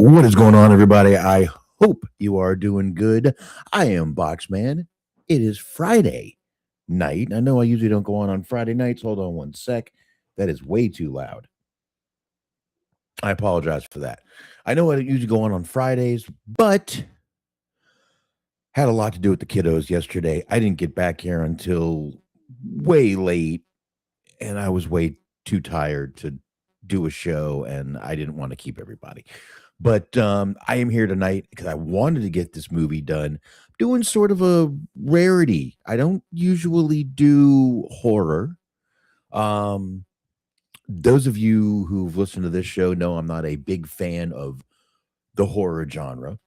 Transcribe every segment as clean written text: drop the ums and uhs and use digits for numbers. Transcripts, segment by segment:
What is going on, everybody? I hope you are doing good. I am Boxman. It is Friday night. I know I usually don't go on Friday nights. Hold on one sec. That is way too loud. I apologize for that. I know I usually go on Fridays, but had a lot to do with the kiddos yesterday. I didn't get back here until way late, and I was way too tired to do a show, and I didn't want to keep everybody. But I am here tonight because I wanted to get this movie done. Doing sort of a rarity. I don't usually do horror. Um, those of you who've listened to this show know I'm not a big fan of the horror genre,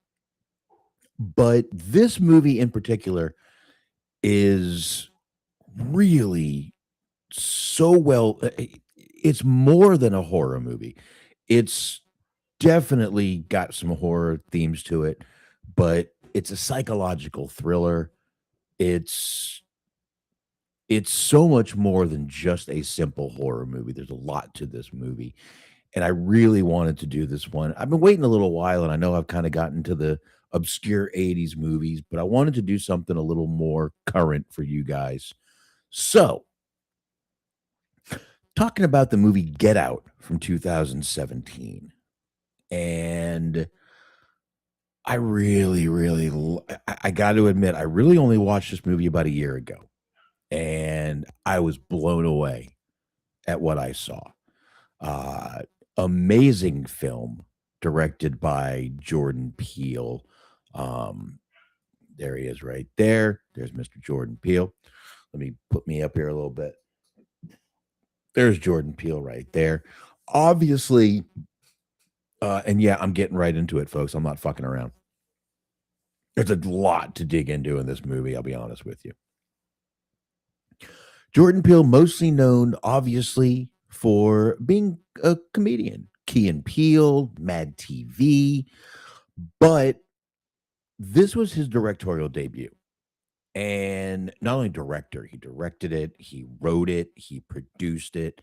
but this movie in particular is really so well. It's more than a horror movie. It's definitely got some horror themes to it, but it's a psychological thriller. It's it's so much more than just a simple horror movie. There's a lot to this movie, and I really wanted to do this one. I've been waiting a little while, and I know I've kind of gotten to the obscure 80s movies, but I wanted to do something a little more current for you guys. So, talking about the movie Get Out from 2017. And I really, really, I got to admit, I really only watched this movie about a year ago, and I was blown away at what I saw. Uh, Amazing film directed by Jordan Peele. Um, there he is right there. There's Mr. Jordan Peele. Let me put me up here a little bit. There's Jordan Peele right there. Obviously, and yeah, I'm getting right into it, folks. I'm not fucking around. There's a lot to dig into in this movie, I'll be honest with you. Jordan Peele, mostly known, obviously, for being a comedian. Key and Peele, Mad TV. But this was his directorial debut. And not only director, he directed it, he wrote it, he produced it.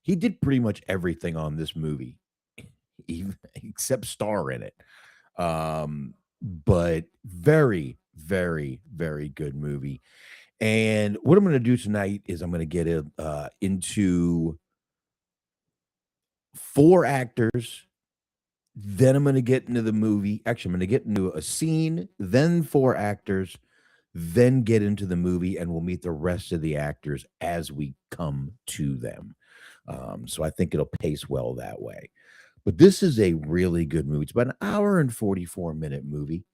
He did pretty much everything on this movie, even, except star in it. But very, very, very good movie. And what I'm going to do tonight is I'm going to get into four actors. Then I'm going to get into the movie. Actually, I'm going to get into a scene, then four actors, then get into the movie, and we'll meet the rest of the actors as we come to them. So I think it'll pace well that way. But this is a really good movie. It's about an hour and 44-minute movie.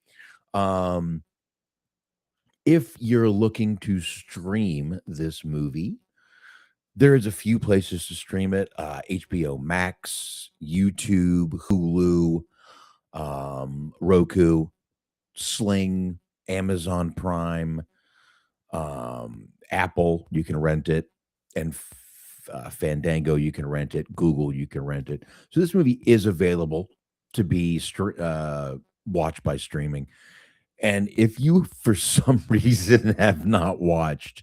If you're looking to stream this movie, there's a few places to stream it: HBO Max, YouTube, Hulu, Roku, Sling, Amazon Prime, Apple. You can rent it, and Fandango. You can rent it. Google. You can rent it. So this movie is available to be watched by streaming. And if you, for some reason, have not watched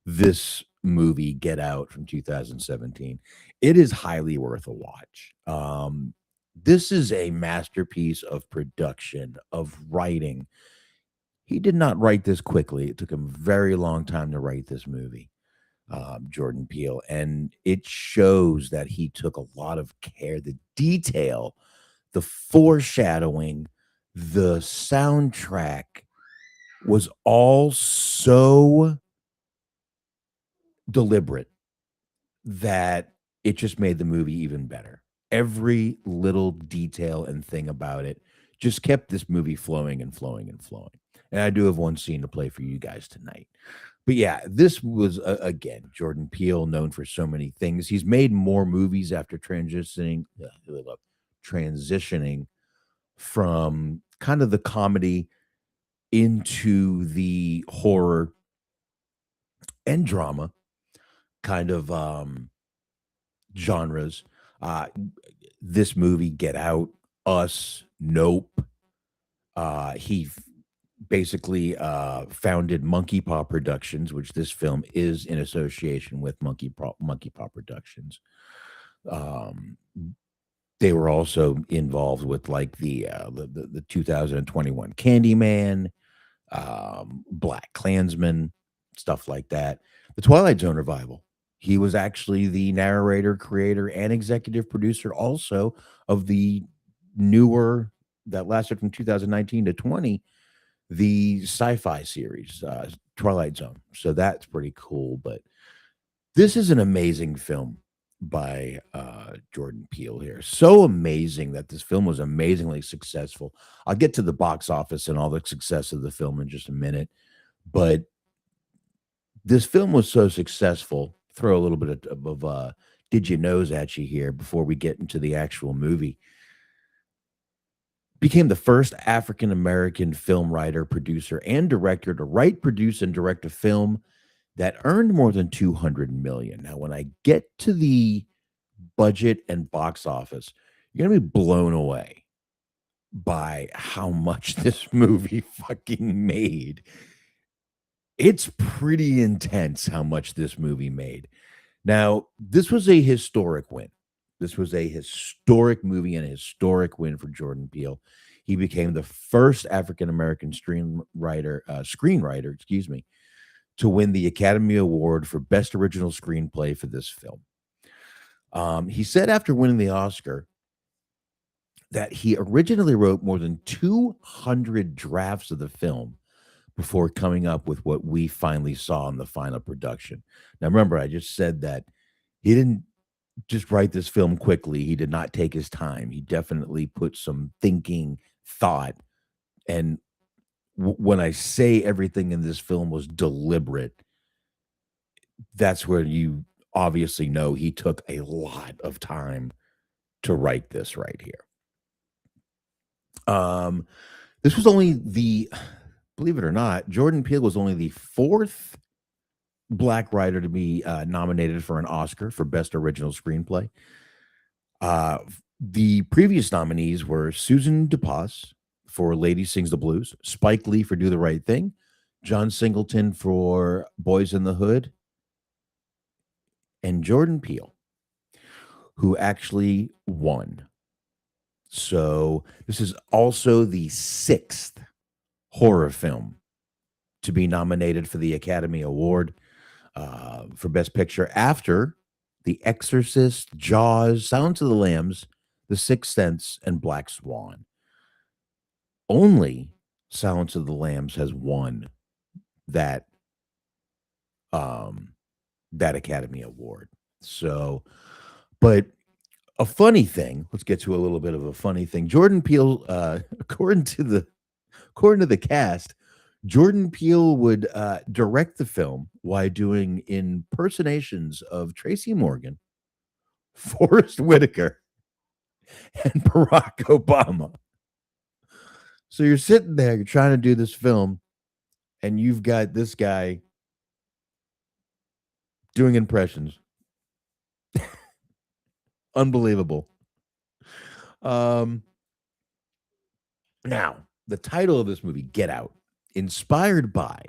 this movie, Get Out from 2017, it is highly worth a watch. This is a masterpiece of production, of writing. He did not write this quickly. It took him a very long time to write this movie, Jordan Peele. And it shows that he took a lot of care, the detail, the foreshadowing, the soundtrack was all so deliberate that it just made the movie even better. Every little detail and thing about it just kept this movie flowing and flowing and flowing. And I do have one scene to play for you guys tonight. But yeah, this was, again, Jordan Peele, known for so many things. He's made more movies after transitioning from kind of the comedy into the horror and drama kind of genres. This movie, Get Out, Us, Nope. He basically founded Monkey Paw Productions, which this film is in association with Monkey Paw Productions. They were also involved with like the 2021 Candyman, Black Klansman, stuff like that. The Twilight Zone revival. He was actually the narrator, creator, and executive producer also of the newer that lasted from 2019 to 20, the sci-fi series, Twilight Zone. So that's pretty cool. But this is an amazing film by Jordan Peele here. So amazing that this film was amazingly successful. I'll get to the box office and all the success of the film in just a minute, but this film was so successful. Throw a little bit of did you knows at you here before we get into the actual movie. Became the first African American film writer, producer, and director to write, produce, and direct a film that earned more than 200 million. Now, when I get to the budget and box office, you're gonna be blown away by how much this movie fucking made. It's pretty intense how much this movie made. Now, this was a historic win. This was a historic movie and a historic win for Jordan Peele. He became the first African American screenwriter, excuse me, to win the Academy Award for Best Original Screenplay for this film. He said after winning the Oscar that he originally wrote more than 200 drafts of the film before coming up with what we finally saw in the final production. Now, remember, I just said that he didn't just write this film quickly. He did not take his time. He definitely put some thinking, thought, and when I say everything in this film was deliberate, that's where you obviously know he took a lot of time to write this right here. This was only believe it or not, Jordan Peele was only the fourth black writer to be nominated for an Oscar for Best Original Screenplay. The previous nominees were Susan DePass for Lady Sings the Blues, Spike Lee for Do the Right Thing, John Singleton for Boys in the Hood, and Jordan Peele, who actually won. So this is also the sixth horror film to be nominated for the Academy Award for Best Picture after The Exorcist, Jaws, Silence of the Lambs, The Sixth Sense, and Black Swan. Only Silence of the Lambs has won that that Academy Award. So, but a funny thing, let's get to a little bit of a funny thing. Jordan Peele, according to the cast, Jordan Peele would direct the film while doing impersonations of Tracy Morgan, Forrest Whitaker, and Barack Obama. So you're sitting there, you're trying to do this film, and you've got this guy doing impressions. Unbelievable. Now, the title of this movie, Get Out, inspired by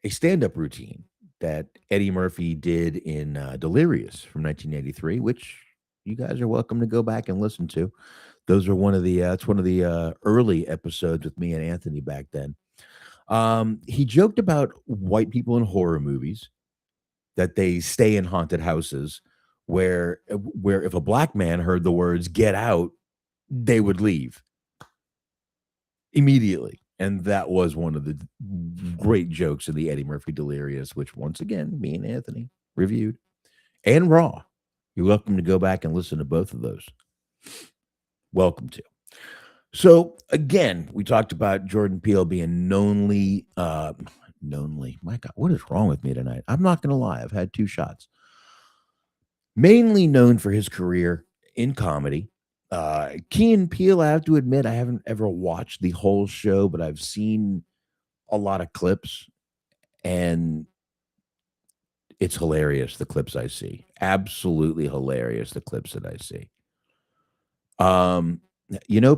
a stand-up routine that Eddie Murphy did in Delirious from 1983, which you guys are welcome to go back and listen to. Those are one of the it's one of the early episodes with me and Anthony back then. He joked about white people in horror movies that they stay in haunted houses where if a black man heard the words "get out," they would leave immediately. And that was one of the great jokes in the Eddie Murphy Delirious, which once again, me and Anthony reviewed, and Raw. You're welcome to go back and listen to both of those. Welcome to. So again, we talked about Jordan Peele being knownly. My God, what is wrong with me tonight? I'm not going to lie. I've had 2 shots. Mainly known for his career in comedy. Key and Peele, I have to admit, I haven't ever watched the whole show, but I've seen a lot of clips, and it's hilarious, the clips I see. Absolutely hilarious, the clips that I see.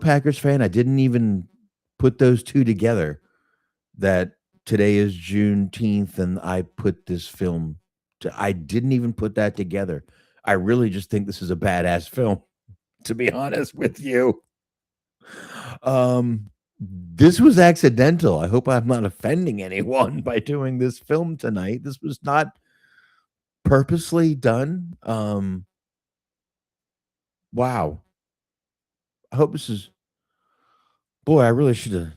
Packers fan, I didn't even put those 2 together, that today is Juneteenth, and I put this film I didn't even put that together. I really just think this is a badass film. to be honest with you. This was accidental. I hope I'm not offending anyone by doing this film tonight. This was not purposely done. Wow. I hope this is boy, I really should have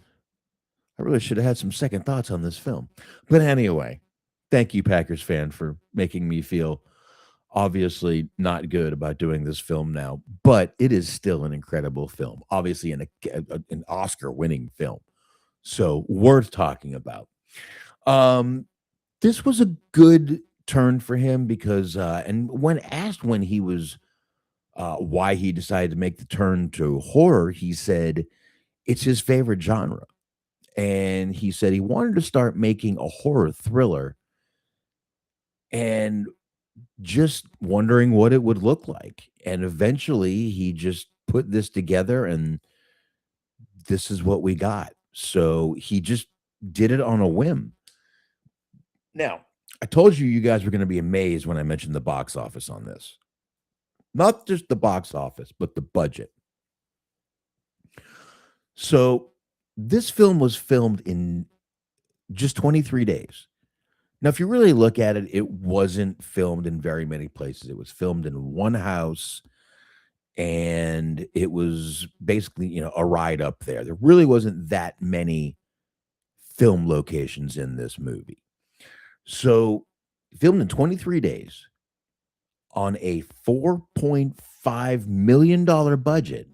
had some second thoughts on this film. But anyway, thank you, Packers fan, for making me feel obviously not good about doing this film now, but it is still an incredible film. Obviously, an Oscar-winning film, so worth talking about. Um, this was a good turn for him because, and when asked when he was why he decided to make the turn to horror, he said it's his favorite genre, and he said he wanted to start making a horror thriller and just wondering what it would look like. And eventually he just put this together and this is what we got. So he just did it on a whim. Now, I told you you guys were going to be amazed when I mentioned the box office on this. Not just the box office, but the budget. So this film was filmed in just 23 days. Now, if you really look at it, it wasn't filmed in very many places. It was filmed in one house and it was basically, a ride up there. There really wasn't that many film locations in this movie. So, filmed in 23 days on a $4.5 million budget,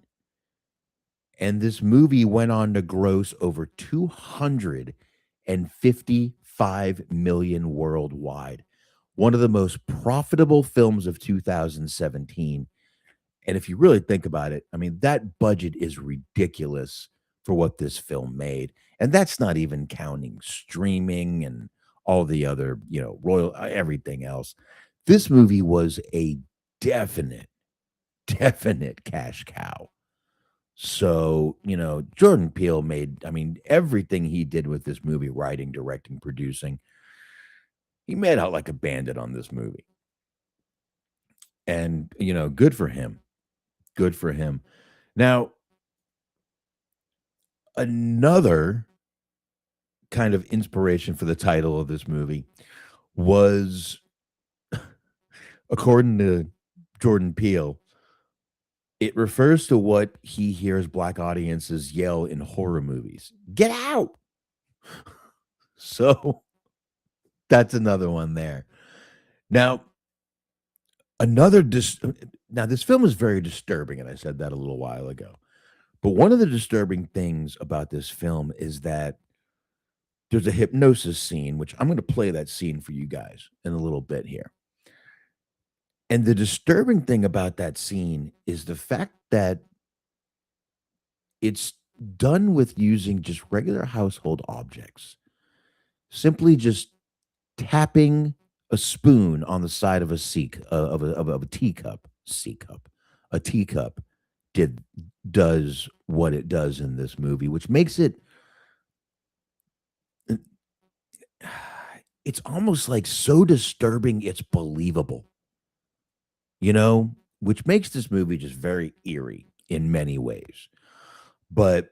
and this movie went on to gross over 255 million worldwide. One of the most profitable films of 2017. And if you really think about it, I mean, that budget is ridiculous for what this film made. And that's not even counting streaming and all the other, royal everything else. This movie was a definite, definite cash cow. So, Jordan Peele made, I mean, everything he did with this movie, writing, directing, producing, he made out like a bandit on this movie. And, good for him. Good for him. Now, another kind of inspiration for the title of this movie was, according to Jordan Peele, it refers to what he hears black audiences yell in horror movies. Get out. So that's another one there. Now, now this film is very disturbing, and I said that a little while ago. But one of the disturbing things about this film is that there's a hypnosis scene, which I'm going to play that scene for you guys in a little bit here. And the disturbing thing about that scene is the fact that it's done with using just regular household objects. Simply just tapping a spoon on the side of a of a teacup, a teacup does what it does in this movie, which makes it it's almost like so disturbing it's believable. Which makes this movie just very eerie in many ways. But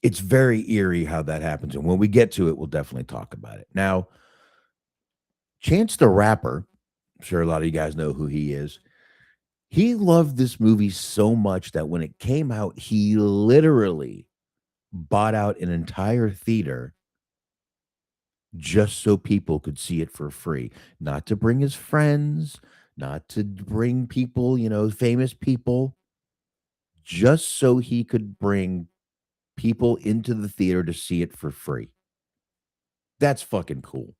it's very eerie how that happens. And when we get to it, we'll definitely talk about it. Now, Chance the Rapper, I'm sure a lot of you guys know who he is. He loved this movie so much that when it came out, he literally bought out an entire theater just so people could see it for free. Not to bring his friends, not to bring people, famous people, just so he could bring people into the theater to see it for free. That's fucking cool.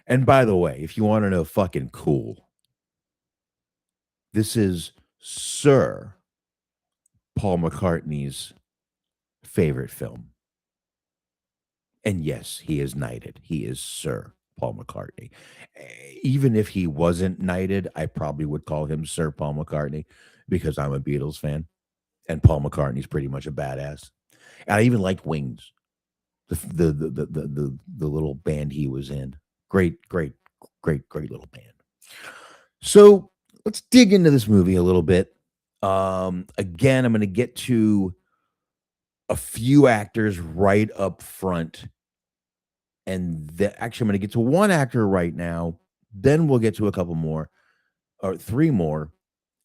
And by the way, if you want to know fucking cool, this is Sir Paul McCartney's favorite film. And yes, he is knighted. He is Sir Paul McCartney. Even if he wasn't knighted, I probably would call him Sir Paul McCartney because I'm a Beatles fan. And Paul McCartney's pretty much a badass. And I even liked Wings, the little band he was in. Great little band. So let's dig into this movie a little bit. Again, I'm going to get to a few actors right up front, and actually, I'm going to get to one actor right now. Then we'll get to a couple more or three more,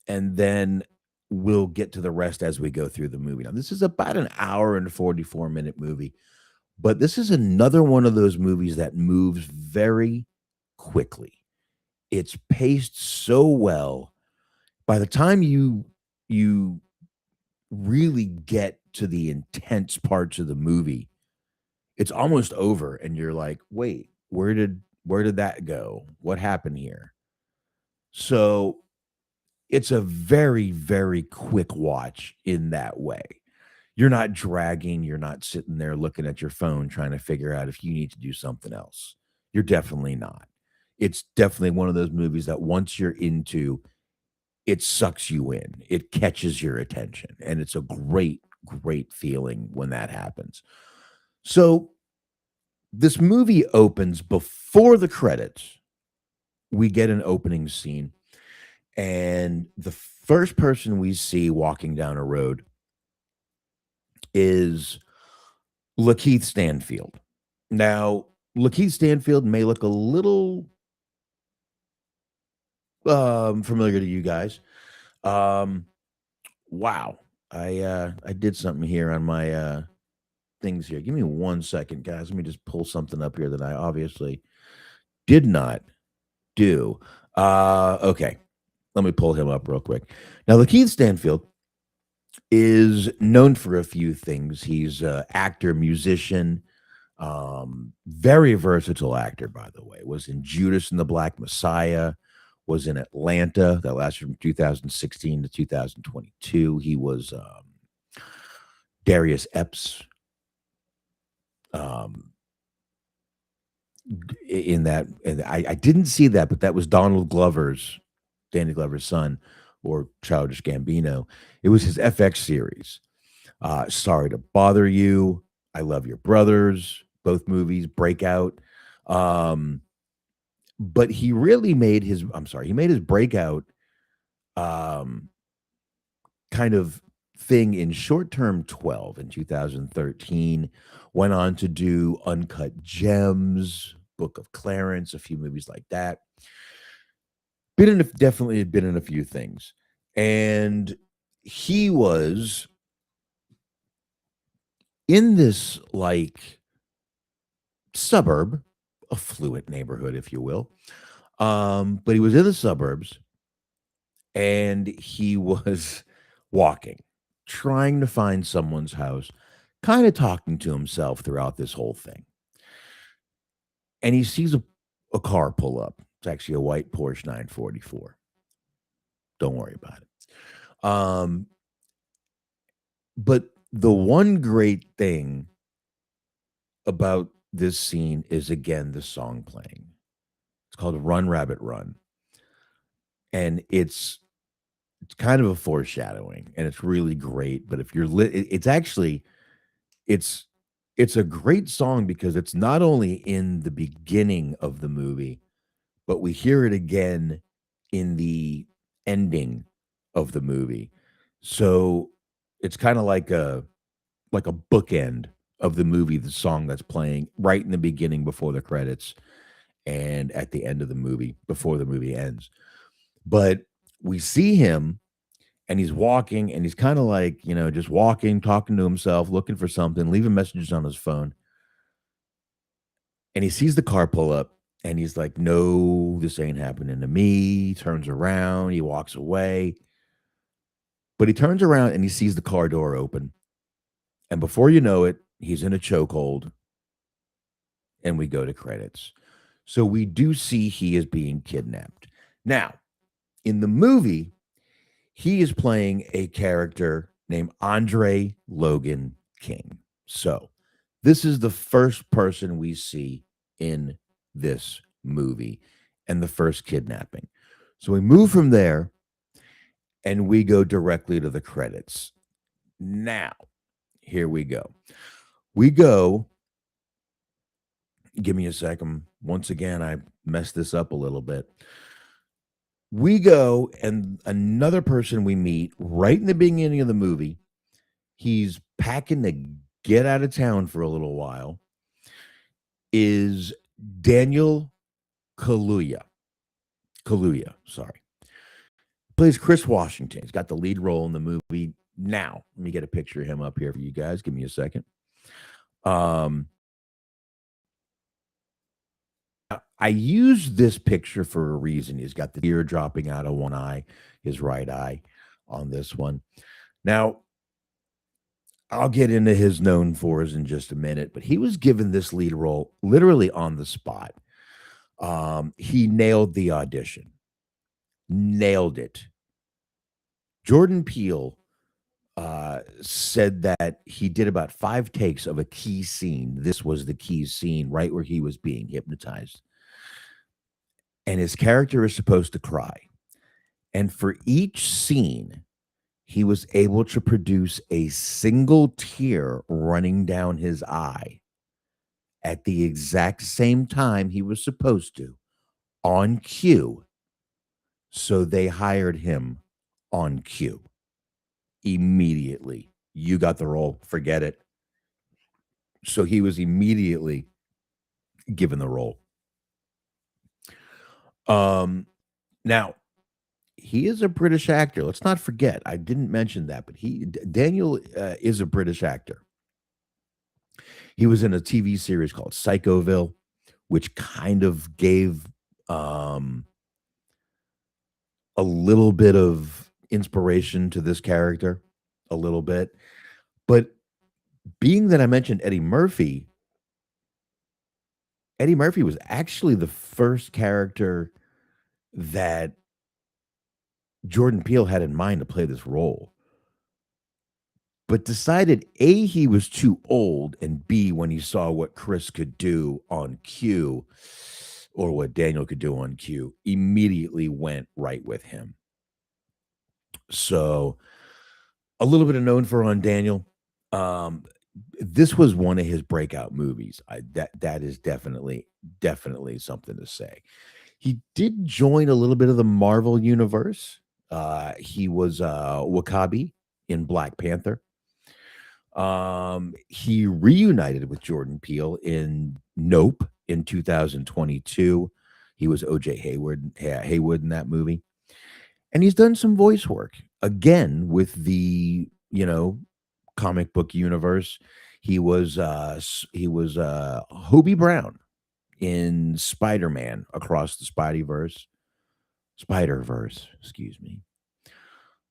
and then we'll get to the rest as we go through the movie. Now, this is about an hour and 44-minute movie, but this is another one of those movies that moves very quickly. It's paced so well. By the time you really get to the intense parts of the movie, it's almost over and you're like, "Wait, where did that go? What happened here?" So, it's a very, very quick watch in that way. You're not dragging, you're not sitting there looking at your phone trying to figure out if you need to do something else. You're definitely not. It's definitely one of those movies that once you're into, it sucks you in. It catches your attention, and it's a great, great feeling when that happens. So, this movie opens before the credits. We get an opening scene, and the first person we see walking down a road is Lakeith Stanfield. Now, Lakeith Stanfield may look a little familiar to you guys. Um, wow, I did something here on my things here. Give me 1 second, guys. Let me just pull something up here that I obviously did not do. Okay, let me pull him up real quick. Now, Lakeith Stanfield is known for a few things. He's an actor, musician, very versatile actor, by the way. Was in Judas and the Black Messiah, was in Atlanta, that lasted from 2016 to 2022. He was Darius Epps um, in that. And I didn't see that, but that was Danny Glover's son, or Childish Gambino. It was his FX series. Sorry to Bother You, I Love Your Brothers, both movies, Breakout. Um, but he really made his he made his breakout um kind of thing in Short Term 12 in 2013. Went on to do Uncut Gems, Book of Clarence, a few movies like that. Definitely had been in a few things. And he was in this like suburb, affluent neighborhood, if you will. But he was in the suburbs and he was walking, trying to find someone's house, kind of talking to himself throughout this whole thing. And he sees a car pull up. It's actually a white Porsche 944. Don't worry about it. But the one great thing about this scene is again the song playing. It's called Run Rabbit Run. And it's kind of a foreshadowing and it's really great. But if you're it's actually it's it's a great song because it's not only in the beginning of the movie, but we hear it again in the ending of the movie. So it's kind of like a bookend of the movie, the song that's playing right in the beginning before the credits and at the end of the movie before the movie ends. But we see him and he's walking and he's kind of like, just walking, talking to himself, looking for something, leaving messages on his phone. And he sees the car pull up and he's like, no, this ain't happening to me. He turns around, he walks away. But he turns around and he sees the car door open. And before you know it, he's in a chokehold and we go to credits. So we do see he is being kidnapped. Now, in the movie, he is playing a character named Andre Logan King. So this is the first person we see in this movie and the first kidnapping. So we move from there and we go directly to the credits. Now, here we go. We go, give me a second. Once again, I messed this up a little bit. We go, and another person we meet right in the beginning of the movie, he's packing to get out of town for a little while, is Daniel Kaluuya. Kaluuya, sorry. Plays Chris Washington. He's got the lead role in the movie. Now, let me get a picture of him up here for you guys. Give me a second. Um, I use this picture for a reason. He's got the tear dropping out of one eye, his right eye on this one. Now, I'll get into his known fors in just a minute, but he was given this lead role literally on the spot. He nailed the audition, nailed it. Jordan Peele said that he did about 5 takes of a key scene. This was the key scene right where he was being hypnotized. And his character is supposed to cry. And for each scene, he was able to produce a single tear running down his eye at the exact same time he was supposed to on cue. So they hired him on cue immediately. You got the role, forget it. So he was immediately given the role. Now he is a British actor. Let's not forget. I didn't mention that, but Daniel is a British actor. He was in a TV series called Psychoville, which kind of gave a little bit of inspiration to this character, a little bit. But being that I mentioned Eddie Murphy was actually the first character that Jordan Peele had in mind to play this role, but decided A, he was too old, and B, when he saw what Chris could do on cue or what Daniel could do on cue, immediately went right with him. So a little bit of known for on Daniel. This was one of his breakout movies. That is definitely something to say. He did join a little bit of the Marvel universe. He was Wakabi in Black Panther. He reunited with Jordan Peele in Nope in 2022. He was OJ Haywood in that movie. And he's done some voice work again with the, comic book universe. He was Hobie Brown in Spider-Man Across the Spider-Verse, excuse me.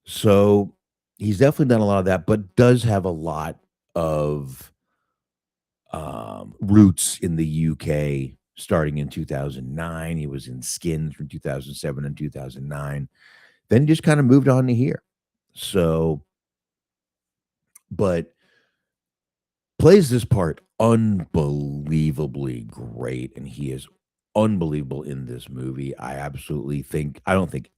So he's definitely done a lot of that, but does have a lot of roots in the UK starting in 2009. He was in Skins from 2007 and 2009. Then he just kind of moved on to here. So, but plays this part unbelievably great, and he is unbelievable in this movie. I don't think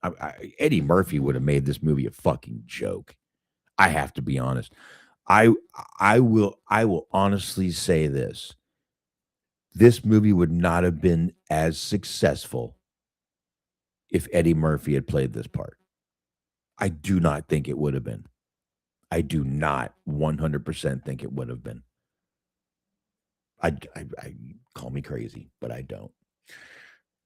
Eddie Murphy would have made this movie a fucking joke. I have to be honest. I I will honestly say this. This movie would not have been as successful if Eddie Murphy had played this part. I do not think it would have been. I do not 100% think it would have been. I call me crazy, but I don't.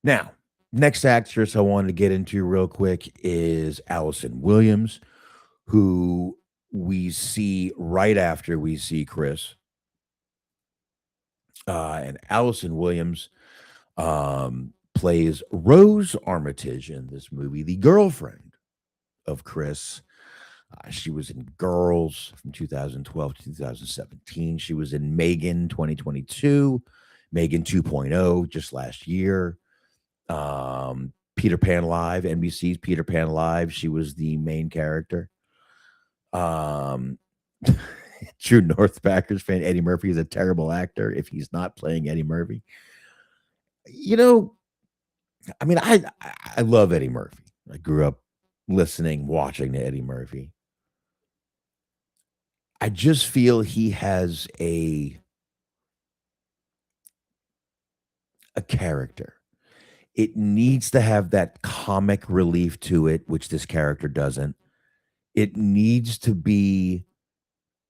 Now, next actress I wanted to get into real quick is Allison Williams, who we see right after we see Chris. And Allison Williams plays Rose Armitage in this movie, the girlfriend of Chris. She was in Girls from 2012 to 2017. She was in Megan 2022, Megan 2.0 just last year. Peter Pan Live, NBC's Peter Pan Live. She was the main character. True North Packers fan. Eddie Murphy is a terrible actor if he's not playing Eddie Murphy. You know, I mean, I love Eddie Murphy. I grew up listening, watching to Eddie Murphy. I just feel he has a character. It needs to have that comic relief to it, which this character doesn't. It needs to be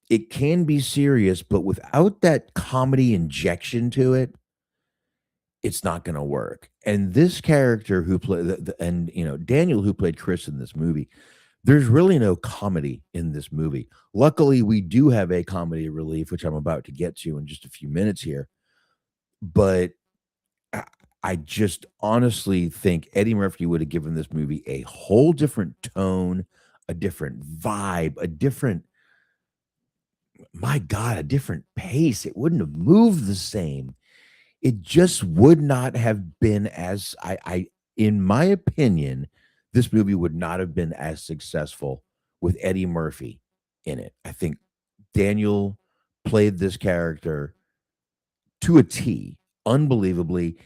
it can be serious, but without that comedy injection to it, it's not gonna work. And this character who played and, Daniel who played Chris in this movie, there's really no comedy in this movie. Luckily, we do have a comedy relief, which I'm about to get to in just a few minutes here, but I I just honestly think Eddie Murphy would have given this movie a whole different tone, a different vibe, a different my god, a different pace. It wouldn't have moved the same. It just would not have been as I in my opinion, this movie would not have been as successful with Eddie Murphy in it. I think Daniel played this character to a T, unbelievably.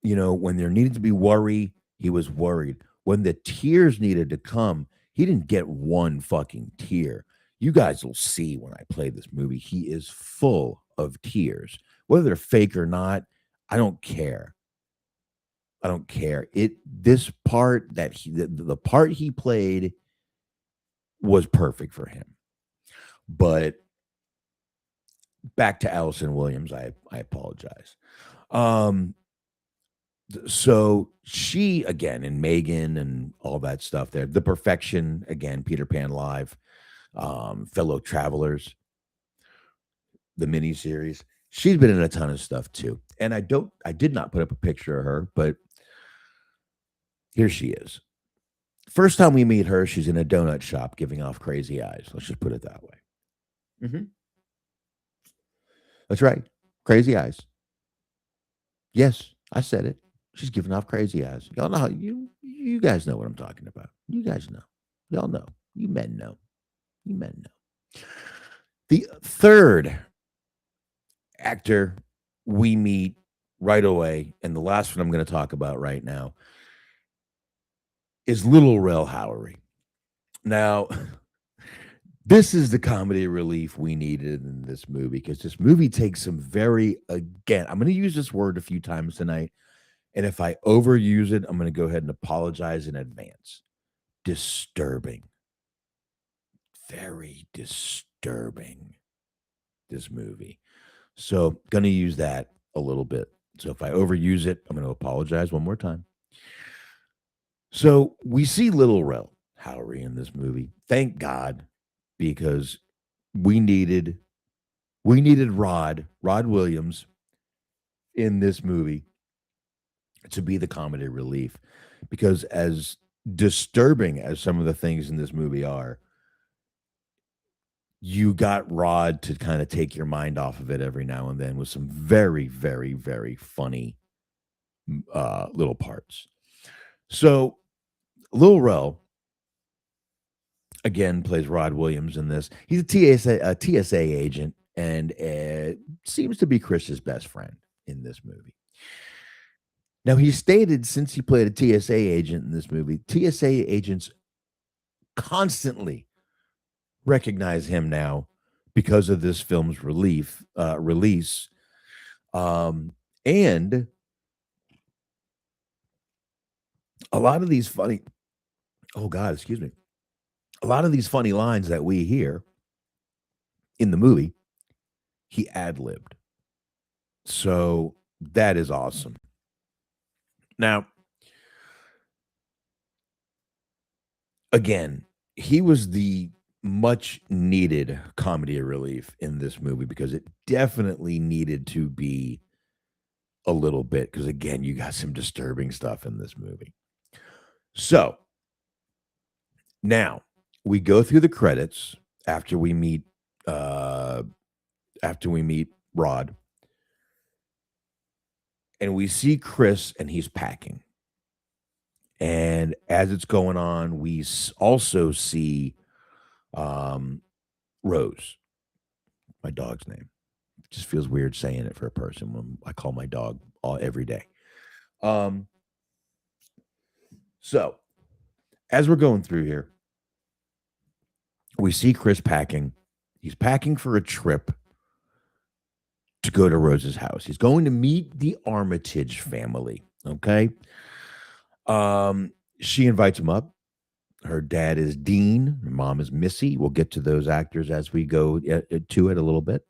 When there needed to be worry, he was worried. When the tears needed to come, he didn't get one fucking tear. You guys will see when I play this movie, he is full of tears. Whether they're fake or not, I don't care. I don't care. This part that the part he played was perfect for him. But back to Allison Williams, I apologize. Um, so she again in Megan and all that stuff there, the perfection again, Peter Pan Live, fellow travelers, the miniseries. She's been in a ton of stuff too. And I did not put up a picture of her, but here she is. First time we meet her, she's in a donut shop giving off crazy eyes. Let's just put it that way. hmm That's right. Crazy eyes. Yes, I said it. She's giving off crazy eyes. Y'all know you guys know what I'm talking about. You guys know. Y'all know. You men know. You men know. The third actor we meet right away, and the last one I'm going to talk about right now, is Little Rel Howery. Now, this is the comedy relief we needed in this movie because this movie takes some again, I'm going to use this word a few times tonight. And if I overuse it, I'm going to go ahead and apologize in advance. Disturbing. Very disturbing, this movie. So, going to use that a little bit. So, if I overuse it, I'm going to apologize one more time. So, we see Little Rel Howery in this movie. Thank God, because we needed Rod Williams in this movie to be the comedy relief because as disturbing as some of the things in this movie are, you got Rod to kind of take your mind off of it every now and then with some very, very, very funny little parts. So Lil Rel again plays Rod Williams in this. He's a TSA agent and seems to be Chris's best friend in this movie. Now, he stated since he played a TSA agent in this movie, TSA agents constantly recognize him now because of this film's release. And a lot of these funny, oh God, excuse me, a lot of these funny lines that we hear in the movie, he ad libbed. So that is awesome. Now, again, he was the much needed comedy relief in this movie because it definitely needed to be a little bit because again, you got some disturbing stuff in this movie. So now we go through the credits after we meet uh Rod and we see Chris and he's packing. And as it's going on, we also see Rose, my dog's name. It just feels weird saying it for a person when I call my dog every day. So as we're going through here, we see Chris packing. He's packing for a trip to go to Rose's house. He's going to meet the Armitage family. Okay. She invites him up. Her dad is Dean. Her mom is Missy. We'll get to those actors as we go to it a little bit.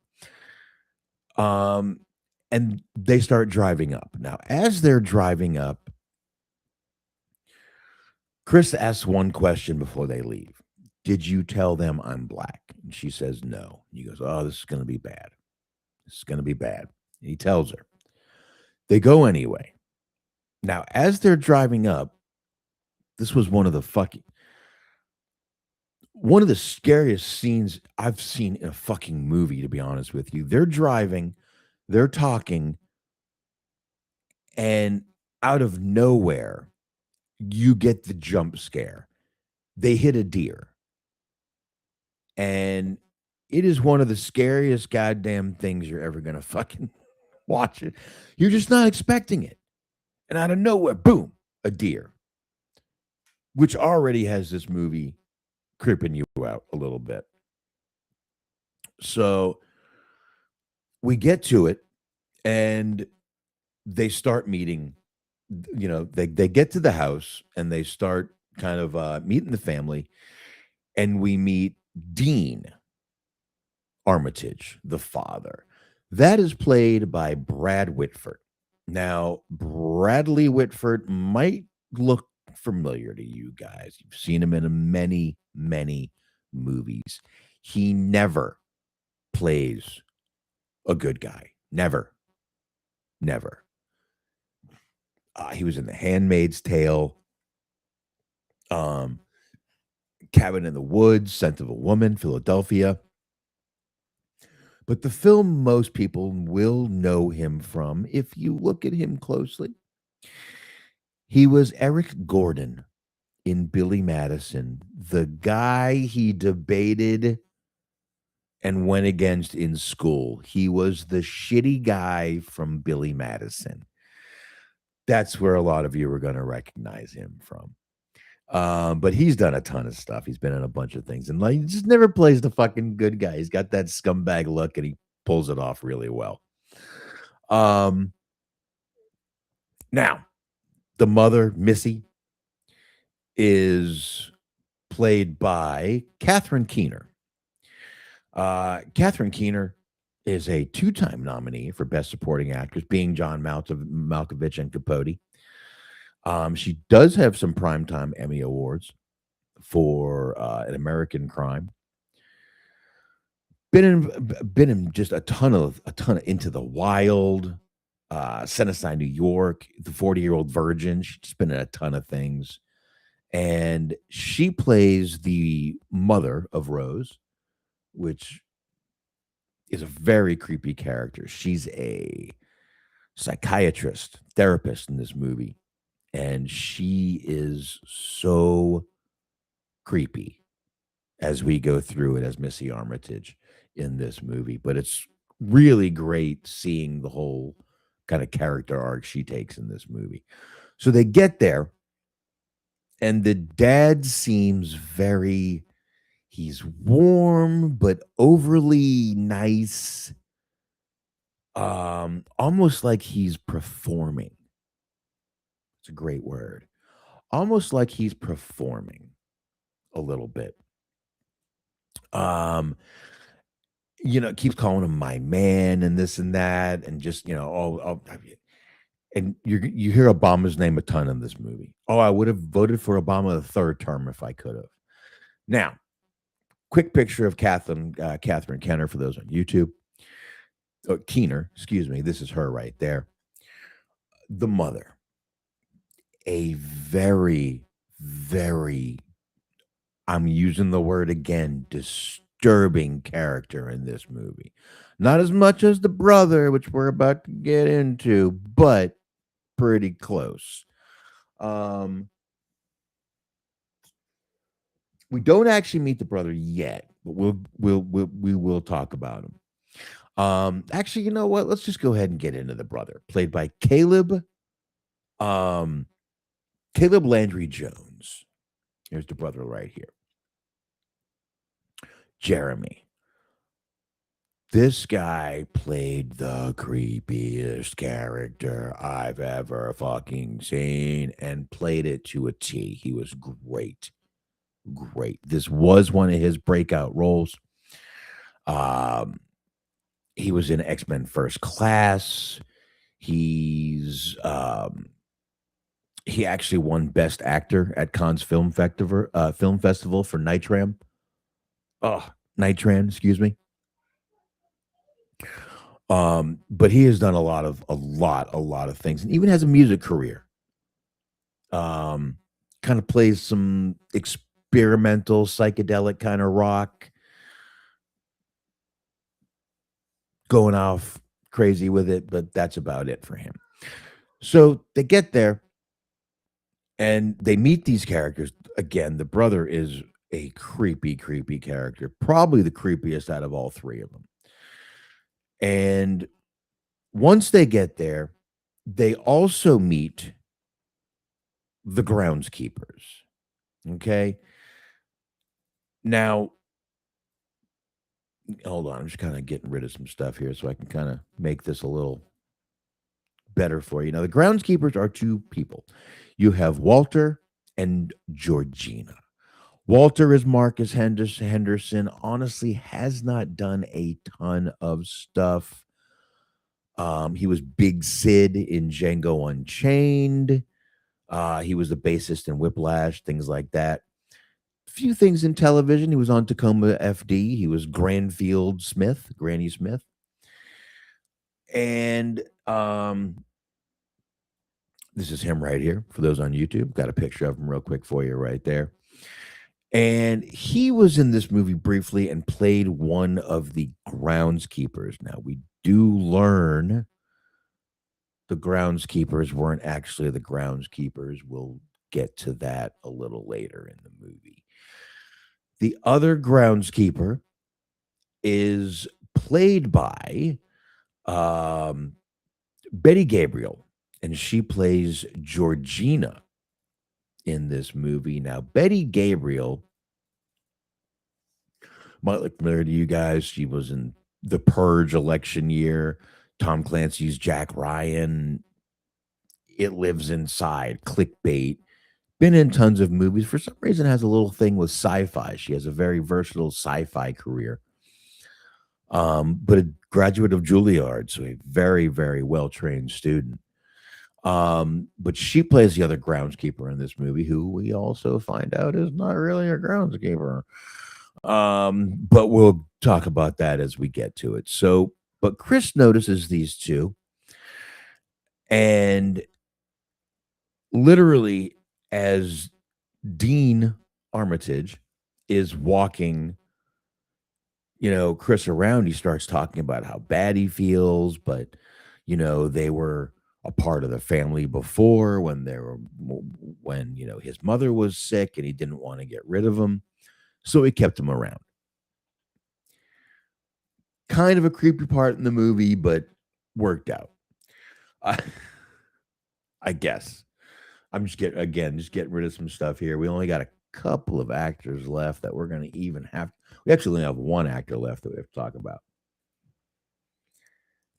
Um, and they start driving up. Now, as they're driving up, Chris asks one question before they leave. Did you tell them I'm black? And she says no. And he goes, oh, this is going to be bad. This is going to be bad. And he tells her. They go anyway. Now, as they're driving up, this was one of the scariest scenes I've seen in a fucking movie, to be honest with you. They're driving, they're talking, and out of nowhere, you get the jump scare. They hit a deer. And it is one of the scariest goddamn things you're ever going to fucking watch it. You're just not expecting it. And out of nowhere, boom, a deer, which already has this movie creeping you out a little bit. So we get to it and they start meeting. They get to the house and they start kind of meeting the family. And we meet Dean Armitage, the father. That is played by Brad Whitford. Now, Bradley Whitford might look familiar to you guys. You've seen him in many, many movies. He never plays a good guy. Never. Never. He was in The Handmaid's Tale, um, Cabin in the Woods, Scent of a Woman, Philadelphia. But the film most people will know him from, if you look at him closely, he was Eric Gordon in Billy Madison, the guy he debated and went against in school. He was the shitty guy from Billy Madison. That's where a lot of you are going to recognize him from. But he's done a ton of stuff. He's been in a bunch of things, and he just never plays the fucking good guy. He's got that scumbag look, and he pulls it off really well. Now, the mother, Missy, is played by Catherine Keener. Catherine Keener is a two-time nominee for Best Supporting Actress, being John Malkovich and Capote. She does have some primetime Emmy Awards for An American Crime. Been in just a ton of Into the Wild, Senate New York, The 40-Year-Old Virgin. She's just been in a ton of things. And she plays the mother of Rose, which is a very creepy character. She's a psychiatrist, therapist in this movie. And she is so creepy as we go through it as Missy Armitage in this movie. But it's really great seeing the whole kind of character arc she takes in this movie. So they get there, and the dad seems he's warm but overly nice. Almost like he's performing. It's a great word. Almost like he's performing a little bit. Keeps calling him my man and this and that, and just and you hear Obama's name a ton in this movie. Oh, I would have voted for Obama the third term if I could have. Now, quick picture of Catherine Kenner for those on YouTube. Keener, excuse me. This is her right there. The mother, a very, very, I'm using the word again, disturbing character in this movie. Not as much as the brother, which we're about to get into, but pretty close. We don't actually meet the brother yet, but we will talk about him. Actually, you know what? Let's just go ahead and get into the brother, played by Caleb Landry Jones. Here's the brother right here. Jeremy. This guy played the creepiest character I've ever fucking seen and played it to a T. He was great. Great. This was one of his breakout roles. Um, he was in X-Men First Class. He's he actually won Best Actor at Cannes Film Festival for Nitram. Oh, Nitran, excuse me. But he has done a lot of things, and even has a music career. Um, Kind of plays some experimental psychedelic kind of rock, going off crazy with it, but that's about it for him. So they get there and they meet these characters. Again, the brother is a creepy, creepy character, probably the creepiest out of all three of them. And once they get there, they also meet the groundskeepers. Okay. Now, hold on. I'm just kind of getting rid of some stuff here so I can kind of make this a little better for you. Now, the groundskeepers are two people. You have Walter and Georgina. Walter is Marcus Henderson. Honestly, has not done a ton of stuff. He was Big Sid in Django Unchained. He was the bassist in Whiplash, things like that. Few things in television. He was on Tacoma FD. He was Granfield Smith, Granny Smith. And this is him right here. For those on YouTube, got a picture of him real quick for you right there. And he was in this movie briefly and played one of the groundskeepers. Now, we do learn the groundskeepers weren't actually the groundskeepers. We'll get to that a little later in the movie. The other groundskeeper is played by um, Betty Gabriel, and she plays Georgina in this movie. Now, Betty Gabriel might look familiar to you guys. She was in the Purge election year, Tom Clancy's Jack Ryan, It Lives Inside, Clickbait. Been in tons of movies. For some reason, has a little thing with sci-fi. She has a very versatile sci-fi career. But a graduate of Juilliard, so a very, very well-trained student. But she plays the other groundskeeper in this movie, who we also find out is not really a groundskeeper. But we'll talk about that as we get to it. So, but Chris notices these two, and literally, as Dean Armitage is walking, Chris around, he starts talking about how bad he feels, but they were a part of the family before when his mother was sick and he didn't want to get rid of him, so he kept him around. Kind of a creepy part in the movie, but worked out. I guess. Just getting rid of some stuff here. We only got a couple of actors left that we're going to even have. We actually only have one actor left that we have to talk about.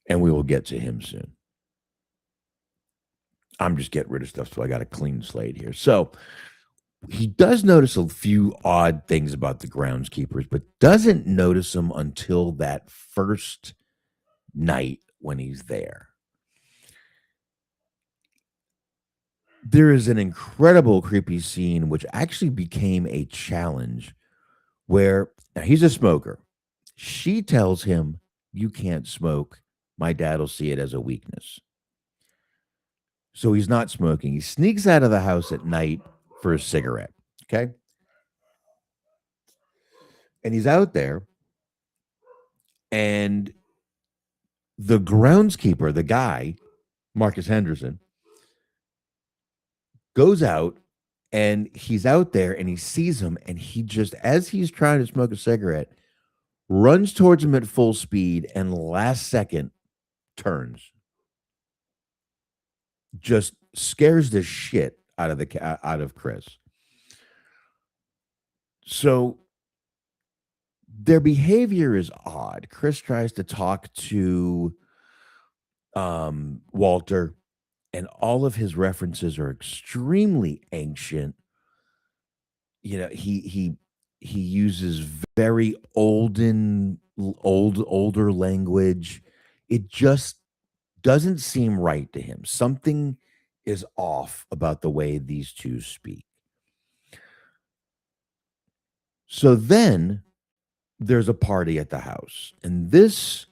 And we will get to him soon. I'm just getting rid of stuff, so I got a clean slate here. So he does notice a few odd things about the groundskeepers, but doesn't notice them until that first night when he's there. There is an incredible creepy scene which actually became a challenge where now he's a smoker. She tells him, "You can't smoke. My dad will see it as a weakness." So he's not smoking. He sneaks out of the house at night for a cigarette. Okay. And he's out there, and the groundskeeper, the guy, Marcus Henderson, goes out, and he's out there and he sees him, and he just, as he's trying to smoke a cigarette, runs towards him at full speed and last second turns. Just scares the shit out of Chris. So their behavior is odd. odd. Chris tries to talk to Walter, and all of his references are extremely ancient. He uses very older language. It just doesn't seem right to him. Something is off about the way these two speak. So then there's a party at the house, and this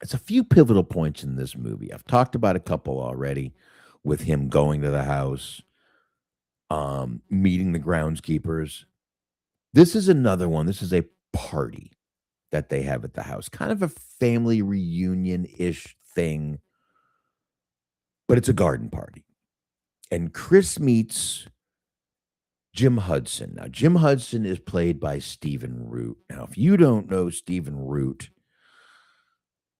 it's a few pivotal points in this movie. I've talked about a couple already, with him going to the house, meeting the groundskeepers. This is another one. This is a party that they have at the house, kind of a family reunion ish thing, but it's a garden party. And Chris meets Jim Hudson. Now, Jim Hudson is played by Stephen Root. Now, if you don't know Stephen Root,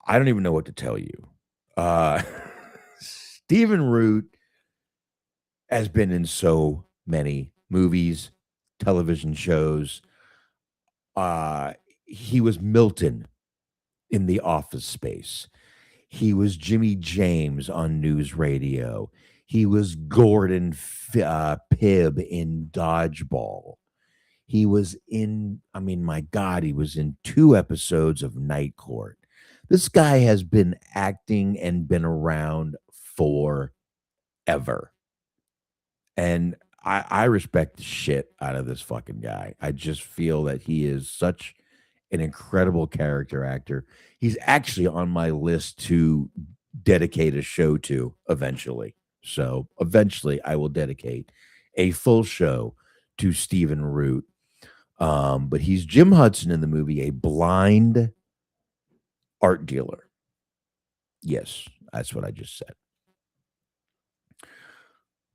I don't even know what to tell you. Stephen Root has been in so many movies, television shows. He was Milton in The Office Space. He was Jimmy James on News Radio. He was Gordon Pibb in Dodgeball. He was in, I mean, my God, he was in 2 episodes of Night Court. This guy has been acting and been around forever. And I respect the shit out of this fucking guy. I just feel that he is such an incredible character actor. He's actually on my list to dedicate a show to eventually. So eventually I will dedicate a full show to Stephen Root. But he's Jim Hudson in the movie, a blind art dealer. Yes, that's what I just said.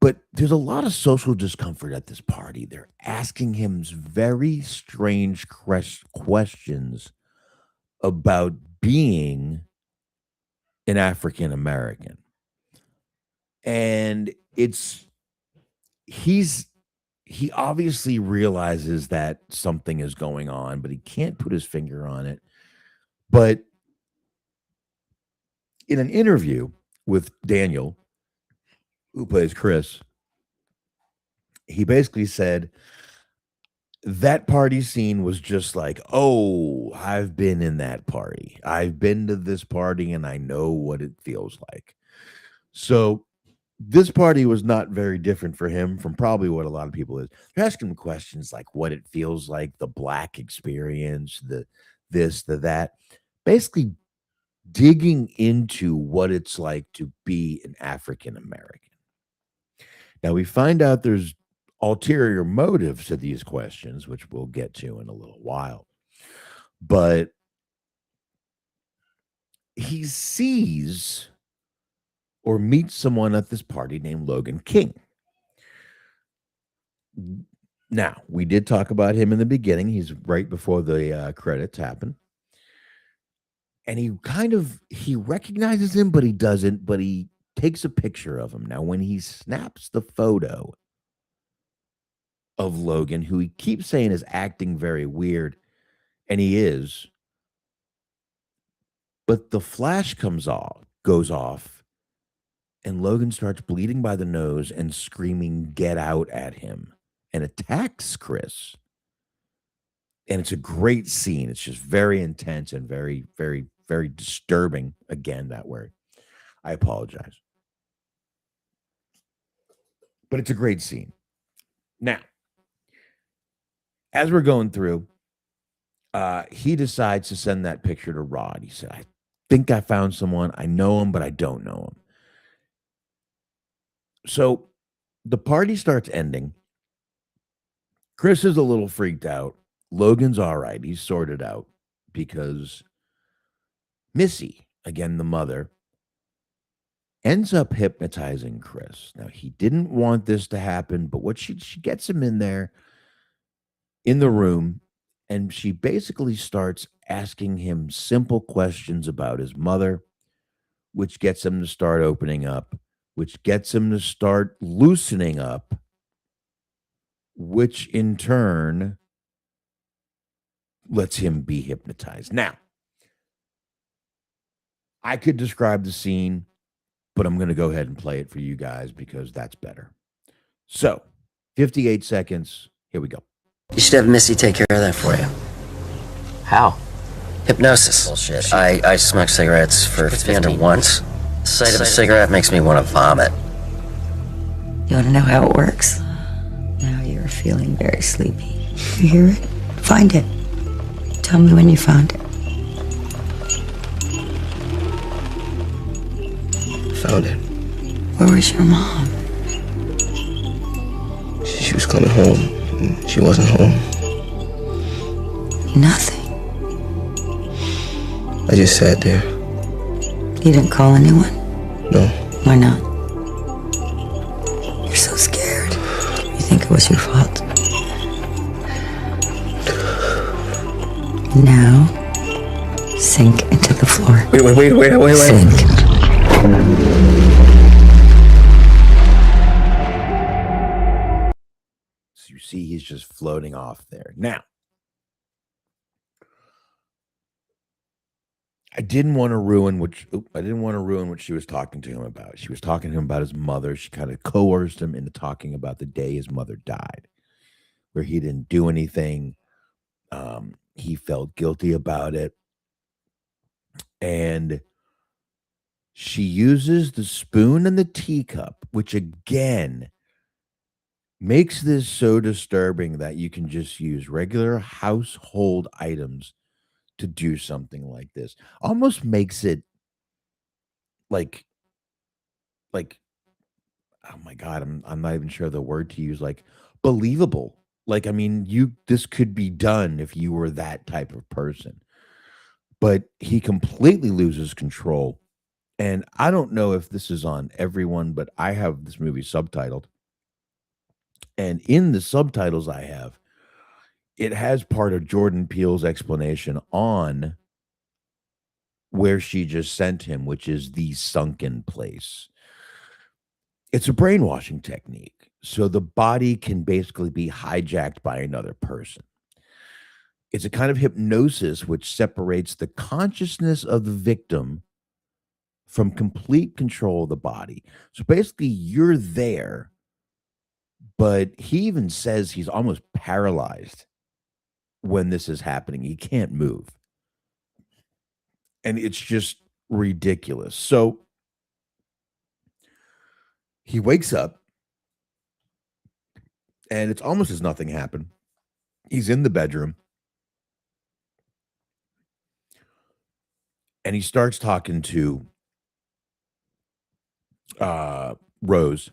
But there's a lot of social discomfort at this party. They're asking him very strange questions about being an African American. And he obviously realizes that something is going on, but he can't put his finger on it. But in an interview with Daniel, who plays Chris, he basically said that party scene was just like, oh, I've been in that party. I've been to this party and I know what it feels like. So this party was not very different for him from probably what a lot of people is. They're asking him questions like what it feels like, the black experience, the this, the that, basically digging into what it's like to be an African American. Now we find out there's ulterior motives to these questions, which we'll get to in a little while. But he sees or meets someone at this party named Logan King. Now, we did talk about him in the beginning. He's right before the credits happen. And he recognizes him, but he doesn't, but he takes a picture of him. Now, when he snaps the photo of Logan, who he keeps saying is acting very weird, and he is, but the flash goes off, and Logan starts bleeding by the nose and screaming, "Get out" at him, and attacks Chris. And it's a great scene. It's just very intense and very, very, very disturbing. Again, that word. I apologize. But it's a great scene. Now, as we're going through, he decides to send that picture to Rod. He said, I think I found someone. I know him, but I don't know him. So the party starts ending. Chris is a little freaked out. Logan's all right. He's sorted out because Missy, again, the mother, ends up hypnotizing Chris. Now, he didn't want this to happen, but what she gets him in there in the room, and she basically starts asking him simple questions about his mother, which gets him to start opening up, which gets him to start loosening up, which in turn lets him be hypnotized. Now, I could describe the scene, but I'm going to go ahead and play it for you guys because that's better. So, 58 seconds. Here we go. You should have Missy take care of that for you. How? Hypnosis. Bullshit. I smoke cigarettes for 300 once. The sight of a cigarette makes me want to vomit. You want to know how it works? Now you're feeling very sleepy. You hear it? Find it. Tell me when you found it. Found it. Where was your mom? She was coming home. She wasn't home. Nothing. I just sat there. You didn't call anyone? No. Why not? You're so scared. You think it was your fault. Now, sink into the floor. Wait. Sink. So you see he's just floating off there. Now, I didn't want to ruin what she was talking to him about. She was talking to him about his mother. She kind of coerced him into talking about the day his mother died, where he didn't do anything. He felt guilty about it. And she uses the spoon and the teacup, which again makes this so disturbing that you can just use regular household items to do something like this. Almost makes it like oh my god, I'm not even sure the word to use, like believable. Like, I mean, this could be done if you were that type of person. But he completely loses control. And I don't know if this is on everyone, but I have this movie subtitled. And in the subtitles it has part of Jordan Peele's explanation on where she just sent him, which is the sunken place. It's a brainwashing technique. So the body can basically be hijacked by another person. It's a kind of hypnosis which separates the consciousness of the victim from complete control of the body. So basically, you're there, but he even says he's almost paralyzed when this is happening. He can't move. And it's just ridiculous. So he wakes up, and it's almost as nothing happened. He's in the bedroom, and he starts talking to Rose.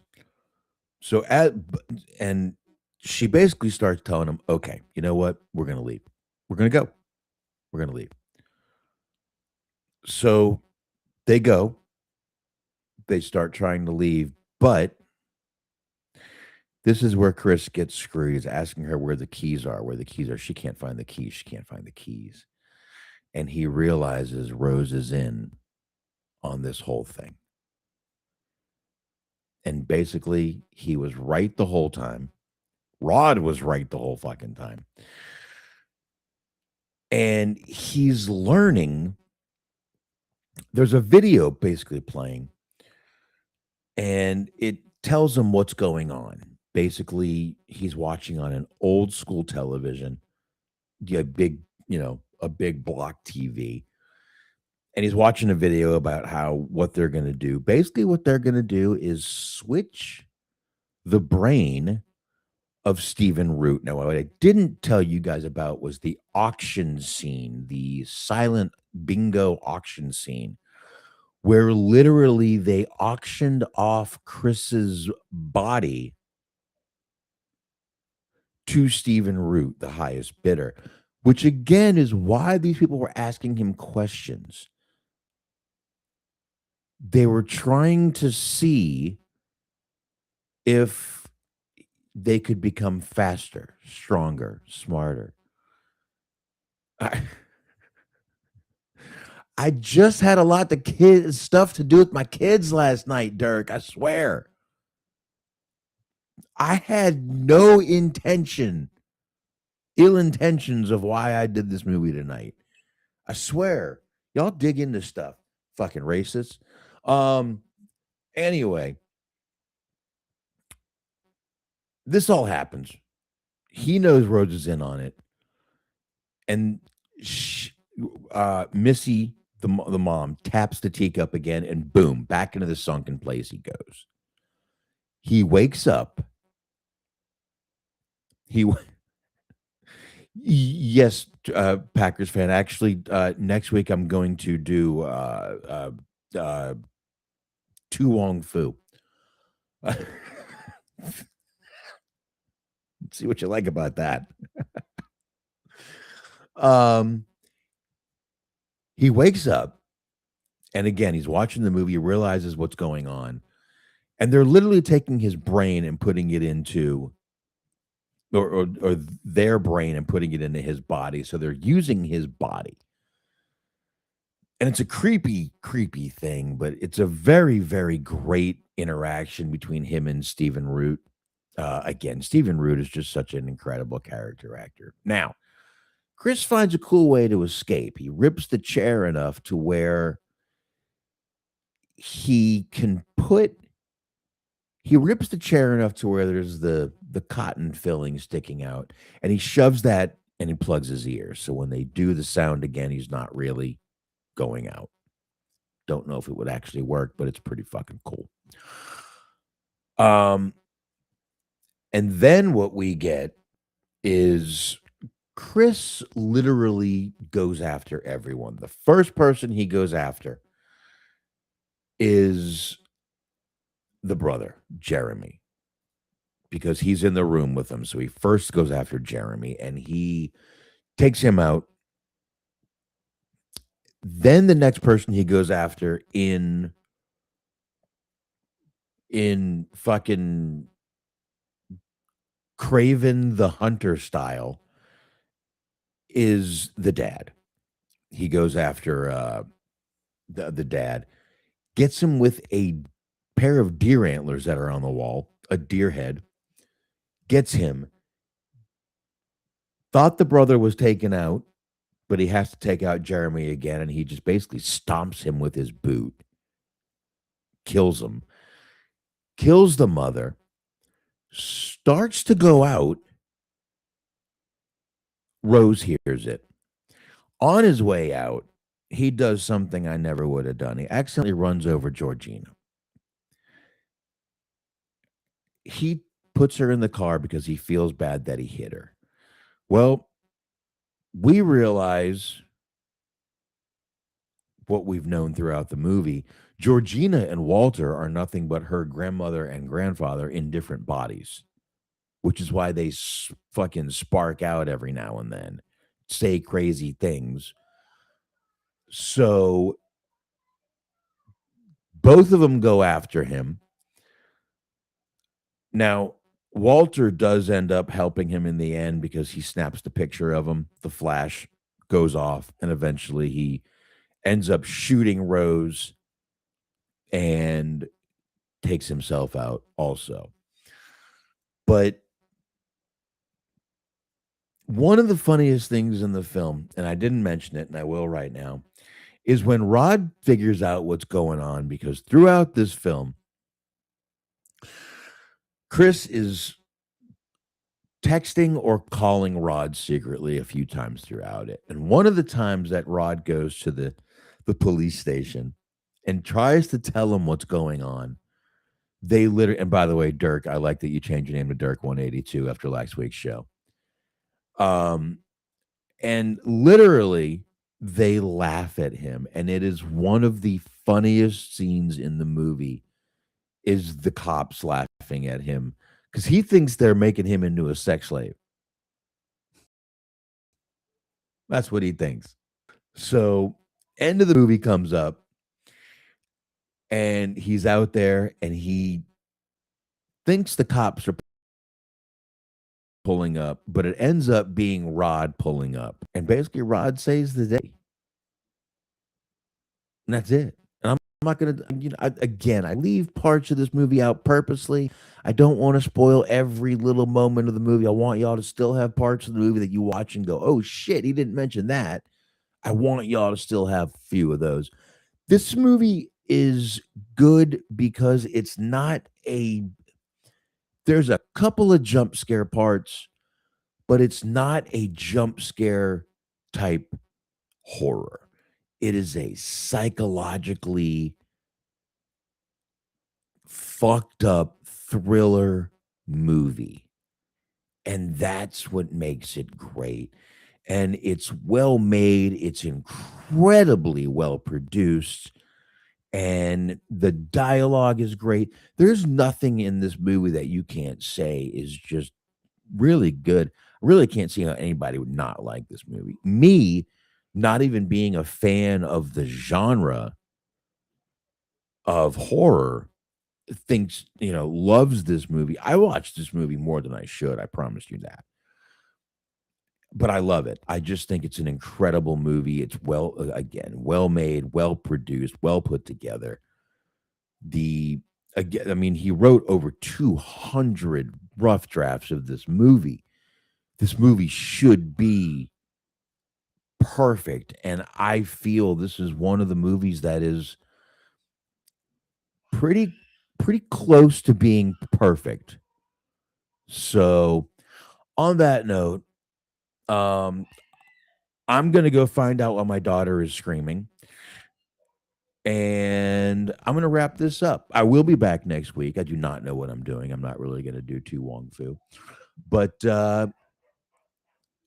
And she basically starts telling him, okay, you know what? We're going to leave. We're going to go. We're going to leave. So they go. They start trying to leave, but this is where Chris gets screwed. He's asking her where the keys are, She can't find the keys. And he realizes Rose is in on this whole thing. And basically, he was right the whole time. Rod was right the whole fucking time. And he's learning. There's a video basically playing, and it tells him what's going on. Basically, he's watching on an old school television, a big block TV. And he's watching a video about what they're going to do. Basically, what they're going to do is switch the brain of Stephen Root. Now, what I didn't tell you guys about was the auction scene, the silent bingo auction scene, where literally they auctioned off Chris's body to Stephen Root, the highest bidder, which again is why these people were asking him questions. They were trying to see if they could become faster, stronger, smarter. I just had a lot of stuff to do with my kids last night, Dirk. I swear. I had no intention ill intentions of why I did this movie tonight. I swear, y'all dig into stuff. Fucking racists. Anyway, this all happens. He knows Rhodes is in on it, and Missy, the mom, taps the teacup again, and boom, back into the sunken place he goes. He wakes up. Yes, Packers fan. Actually, next week I'm going to do Tu Wong Fu. See what you like about that. He wakes up, and again, he's watching the movie, realizes what's going on, and they're literally taking his brain and putting it into, or their brain and putting it into his body. So they're using his body. And it's a creepy, creepy thing, but it's a very, very great interaction between him and Stephen Root. Again, Stephen Root is just such an incredible character actor. Now, Chris finds a cool way to escape. He rips the chair enough to where he rips the chair enough to where there's the cotton filling sticking out, and he shoves that and he plugs his ears. So when they do the sound again, he's not really going out. Don't know if it would actually work, but it's pretty fucking cool. And then what we get is Chris literally goes after everyone. The first person he goes after is the brother, Jeremy, because he's in the room with him. So he first goes after Jeremy and he takes him out. Then the next person he goes after in fucking Craven the Hunter style is the dad. He goes after the dad, gets him with a pair of deer antlers that are on the wall, a deer head, gets him. Thought the brother was taken out, but he has to take out Jeremy again, and he just basically stomps him with his boot, kills him, kills the mother, starts to go out. Rose hears it. On his way out, he does something I never would have done. He accidentally runs over Georgina. He puts her in the car because he feels bad that he hit her. Well, we realize what we've known throughout the movie. Georgina and Walter are nothing but her grandmother and grandfather in different bodies, which is why they fucking spark out every now and then, say crazy things. So both of them go after him. Now, Walter does end up helping him in the end because he snaps the picture of him. The flash goes off, and eventually he ends up shooting Rose and takes himself out also. But one of the funniest things in the film, and I didn't mention it, and I will right now, is when Rod figures out what's going on, because throughout this film, Chris is texting or calling Rod secretly a few times throughout it. And one of the times that Rod goes to the police station and tries to tell him what's going on, they literally, and by the way, Dirk, I like that you changed your name to Dirk 182 after last week's show. And literally they laugh at him, and it is one of the funniest scenes in the movie is the cops laughing at him because he thinks they're making him into a sex slave. That's what he thinks. So end of the movie comes up, and he's out there, and he thinks the cops are pulling up, but it ends up being Rod pulling up. And basically Rod saves the day. And that's it. And I'm not going to, again, I leave parts of this movie out purposely. I don't want to spoil every little moment of the movie. I want y'all to still have parts of the movie that you watch and go, oh shit, he didn't mention that. I want y'all to still have a few of those. This movie is good because it's not there's a couple of jump scare parts, but it's not a jump scare type horror. It is a psychologically fucked up thriller movie. And that's what makes it great. And it's well made, it's incredibly well produced, and the dialogue is great. There's nothing in this movie that you can't say is just really good. I really can't see how anybody would not like this movie. Me, not even being a fan of the genre of horror, loves this movie. I watched this movie more than I should. I promise you that. But I love it. I just think it's an incredible movie. It's well made, well produced, well put together. He wrote over 200 rough drafts of this movie. This movie should be perfect, and I feel this is one of the movies that is pretty close to being perfect. So, on that note, I'm gonna go find out why my daughter is screaming, and I'm gonna wrap this up. I will be back next week. I do not know what I'm doing. I'm not really gonna do Tu Wong Fu, but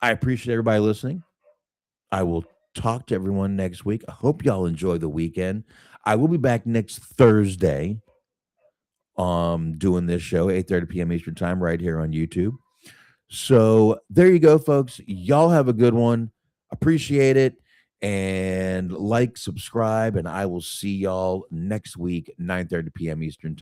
I appreciate everybody listening. I will talk to everyone next week. I hope y'all enjoy the weekend. I will be back next Thursday. Doing this show 8:30 p.m. Eastern time right here on YouTube. So there you go, folks. Y'all have a good one. Appreciate it. And like, subscribe, and I will see y'all next week, 9:30 p.m. Eastern time.